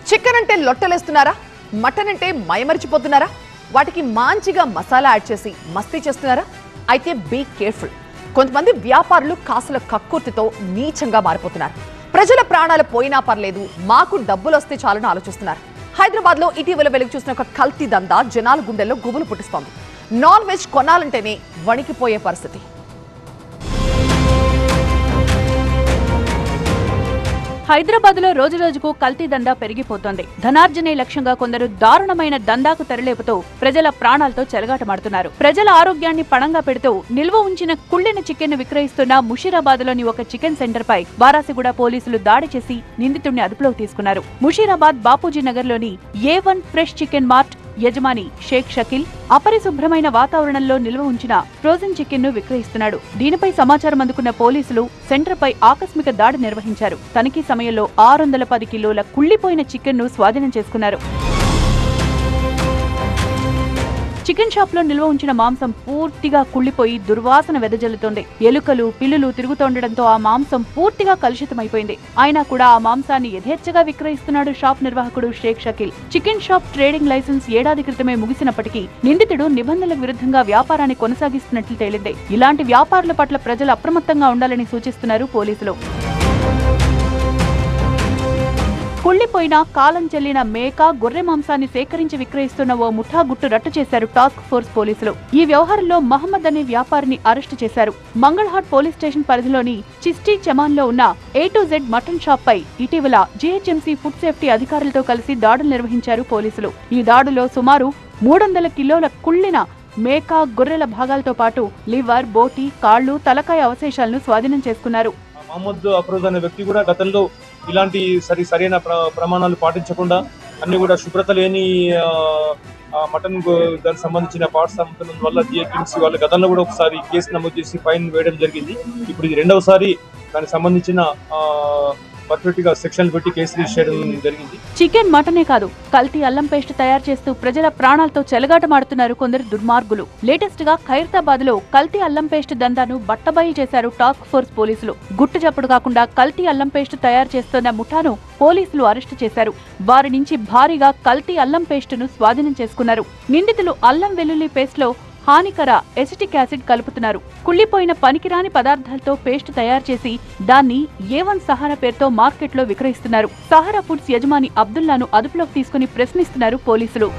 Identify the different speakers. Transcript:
Speaker 1: Chicken అంటే లొట్టలేస్తున్నారా? Mutton అంటే మైమరిచిపోతున్నారా? వాటికి మంచిగా మసాలా యాడ్ చేసి మస్తీ చేస్తున్నారా? అయితే బీ కేర్ఫుల్. కొంతమంది వ్యాపారులు కాసుల కక్కుర్తితో నీచంగా మారిపోతున్నారు. ప్రజల ప్రాణాలు పోయినా పర్లేదు, మాకు డబ్బులు వస్తే చాలని ఆలోచిస్తున్నారు. హైదరాబాద్ లో ఇటీవల వెలుగు చూసిన ఒక కల్తీ దందా జనాల గుండెల్లో గుబులు పుట్టిస్తోంది. నాన్ వెజ్ కొనాలంటేనే వణికిపోయే పరిస్థితి.
Speaker 2: హైదరాబాద్ లో రోజు రోజుకు కల్తీ దందా పెరిగిపోతోంది. ధనార్జనే లక్ష్యంగా కొందరు దారుణమైన దందాకు తెరలేపుతూ ప్రజల ప్రాణాలతో చెలగాటమాడుతున్నారు. ప్రజల ఆరోగ్యాన్ని పణంగా పెడుతూ నిల్వ ఉంచిన కుళ్ళిన చికెన్ ను విక్రయిస్తున్న ముషీరాబాద్ లోని ఒక చికెన్ సెంటర్ పై వారాసిగూడ పోలీసులు దాడి చేసి నిందితుడిని అదుపులోకి తీసుకున్నారు. ముషీరాబాద్ బాపూజీ నగర్ లోని A1 ఫ్రెష్ చికెన్ మార్ట్ యజమాని షేక్ షకీల్ అపరిశుభ్రమైన వాతావరణంలో నిల్వ ఉంచిన ఫ్రోజన్ చికెన్ ను విక్రయిస్తున్నాడు. దీనిపై సమాచారం అందుకున్న పోలీసులు సెంటర్ పై ఆకస్మిక దాడి నిర్వహించారు. తనిఖీ సమయంలో 610 కిలోల కుళ్లిపోయిన చికెన్ ను స్వాధీనం చేసుకున్నారు. చికెన్ షాప్ లో నిల్వ ఉంచిన మాంసం పూర్తిగా కుళ్లిపోయి దుర్వాసన వెదజల్లుతోంది. ఎలుకలు పిల్లులు తిరుగుతుండటంతో ఆ మాంసం పూర్తిగా కలుషితమైపోయింది. అయినా కూడా ఆ మాంసాన్ని యథేచ్ఛగా విక్రయిస్తున్నాడు షాప్ నిర్వాహకుడు Sheikh Shakeel. Chicken shop trading licence ఏడాది క్రితమే ముగిసినప్పటికీ నిందితుడు నిబంధనలకు విరుద్ధంగా వ్యాపారాన్ని కొనసాగిస్తున్నట్లు తేలింది. ఇలాంటి వ్యాపారుల పట్ల ప్రజలు అప్రమత్తంగా ఉండాలని సూచిస్తున్నారు పోలీసులు. కుళ్లిపోయిన కాలం చెల్లిన మేక గొర్రె మాంసాన్ని సేకరించి విక్రయిస్తున్న ఓ ముఠా గుట్టు రట్టు చేశారు టాస్క్ ఫోర్స్ పోలీసులు. ఈ వ్యవహారంలో మహమ్మద్ అనే వ్యాపారిని అరెస్టు చేశారు. మంగళహాట్ పోలీస్ స్టేషన్ పరిధిలోని చిస్టీ చమాన్ లో ఉన్న A to Z mutton shop పై ఇటీవల GHMC ఫుడ్ సేఫ్టీ అధికారులతో కలిసి దాడులు నిర్వహించారు పోలీసులు. ఈ దాడులో సుమారు 300 కిలోల కుళ్లిన మేక గొర్రెల భాగాలతో పాటు లివర్, బోటి, కాళ్లు, తలకాయ అవశేషాలను స్వాధీనం చేసుకున్నారు.
Speaker 3: మహమ్మద్ అఫ్రోజ్ అనే వ్యక్తి కూడా గతంలో ఇలాంటి సరైన ప్రమాణాలు పాటించకుండా అన్ని కూడా శుభ్రత లేని మటన్ దానికి సంబంధించిన పార్ట్స్ అమ్ముతున్నందు వల్ల GHMC వాళ్ళు గతంలో కూడా ఒకసారి కేసు నమోదు చేసి ఫైన్ వేయడం జరిగింది. ఇప్పుడు ఇది రెండవసారి దానికి సంబంధించిన పర్ఫెక్ట్ గా సెక్షన్ పెట్టి కేసు రిజిస్టర్ చేయడం జరిగింది.
Speaker 2: చికెన్ మటనే కాదు, కల్తీ అల్లం పేస్ట్ తయారు చేస్తూ ప్రజల ప్రాణాలతో చెలగాటమాడుతున్నారు కొందరు దుర్మార్గులు. లేటెస్ట్ గా ఖైరతాబాద్ లో కల్తీ అల్లం పేస్ట్ దందాను బట్టబయలు చేశారు టాస్క్ ఫోర్స్ పోలీసులు. గుట్టు చప్పుడు కాకుండా కల్తీ అల్లం పేస్ట్ తయారు చేస్తున్న ముఠాను పోలీసులు అరెస్టు చేశారు. వారి నుంచి భారీగా కల్తీ అల్లం పేస్ట్ ను స్వాధీనం చేసుకున్నారు. నిందితులు అల్లం వెల్లుల్లి పేస్ట్ లో హానికర ఎసిటిక్ యాసిడ్ కలుపుతున్నారు. కుళ్లిపోయిన పనికిరాని పదార్థాలతో పేస్ట్ తయారు చేసి దాన్ని A1 సహారా పేరుతో మార్కెట్లో విక్రయిస్తున్నారు. సహారా ఫుడ్స్ యజమాని అబ్దుల్లాను అదుపులోకి తీసుకుని ప్రశ్నిస్తున్నారు పోలీసులు.